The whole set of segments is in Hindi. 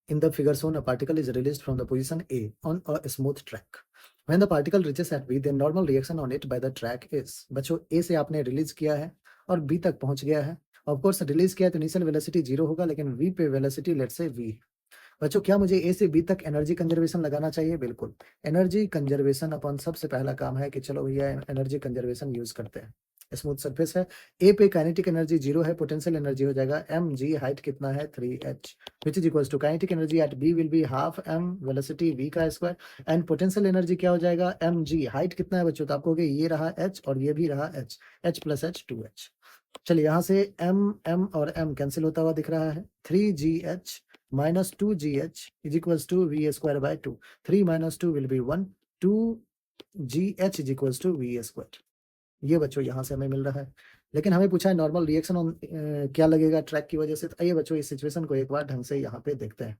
In the figure shown, a particle is released from the position A on a smooth track. When the particle reaches at B, then normal reaction on it by the track is. बच्चों A से आपने रिलीज किया है और B तक पहुंच गया है. ऑफ कोर्स रिलीज किया है तो इनिशियल वेलोसिटी 0 होगा, लेकिन V पे वेलोसिटी लेट्स से V. बच्चों क्या मुझे A से B तक एनर्जी कंजर्वेशन लगाना चाहिए? बिल्कुल. एनर्जी कंजर्वेशन अपन सबसे पहला काम है कि चलो भैया एनर्जी कंजर्वेशन यूज करते हैं. स्मूथ सरफेस है. ए पे काइनेटिक एनर्जी 0 है, पोटेंशियल एनर्जी हो जाएगा mg, हाइट कितना है 3h, which is equals to kinetic energy at b will be half m velocity v का स्क्वायर एंड पोटेंशियल एनर्जी क्या हो जाएगा mg, हाइट कितना है बच्चों? तो आपको कहोगे ये रहा h और ये भी रहा h, h plus h 2h. चलिए यहाँ से m और m कैंसिल होता हुआ दिख रहा है. 3gh minus 2gh is equals to v square by 2. 3 minus 2 will be 1. 2gh is equals to v square. ये बच्चों यहाँ से हमें मिल रहा है. लेकिन हमें पूछा है नॉर्मल रिएक्शन ऑन क्या लगेगा ट्रैक की वजह से. तो आइए बच्चों इस सिचुएशन को एक बार ढंग से यहाँ पे देखते हैं.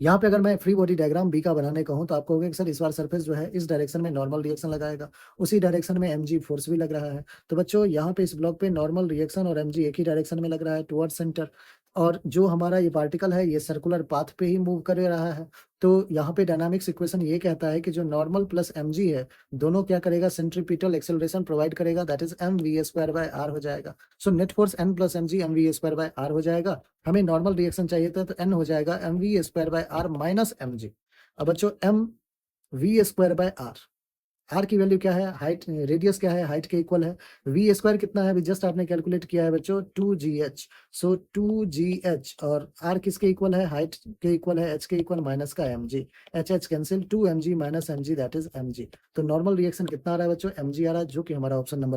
यहाँ पे अगर मैं फ्री बॉडी डायग्राम बी का बनाने कहूँ तो आपको होगा कि सर इस बार सरफेस जो है इस डायरेक्शन में नॉर्मल रिएक्शन लगाएगा, उसी डायरेक्शन में mg फोर्स भी लग रहा है. तो बच्चों यहाँ पे इस ब्लॉक पे नॉर्मल रिएक्शन और mg एक ही डायरेक्शन में लग रहा है टुवर्ड सेंटर, और जो हमारा ये पार्टिकल है ये सर्कुलर पाथ पे ही मूव कर रहा है. तो यहाँ पे डायनामिक्स इक्वेशन ये कहता है कि जो नॉर्मल प्लस mg है दोनों क्या करेगा, सेंट्रीपिटल एक्सेलरेशन प्रोवाइड करेगा, that is mv square by r हो जाएगा. So net force n plus mg mv square by r हो जाएगा. हमें नॉर्मल रिएक्शन चाहिए था तो n हो जाएगा mv square by r minus mg. अब बच्चों mv square by r, R की वैल्यू क्या है, हाइट, रेडियस क्या है, हाइट के इक्वल है. वी स्क्वायर कितना है, अभी जस्ट आपने कैलकुलेट किया है बच्चों 2gh. सो 2gh और आर किसके इक्वल है, हाइट के इक्वल है, एच के इक्वल माइनस का mg, H H cancel, 2mg minus mg that is mg. तो नॉर्मल रिएक्शन कितना आ रहा है बच्चों, mg आ रहा है, जो कि हमारा ऑप्शन नंबर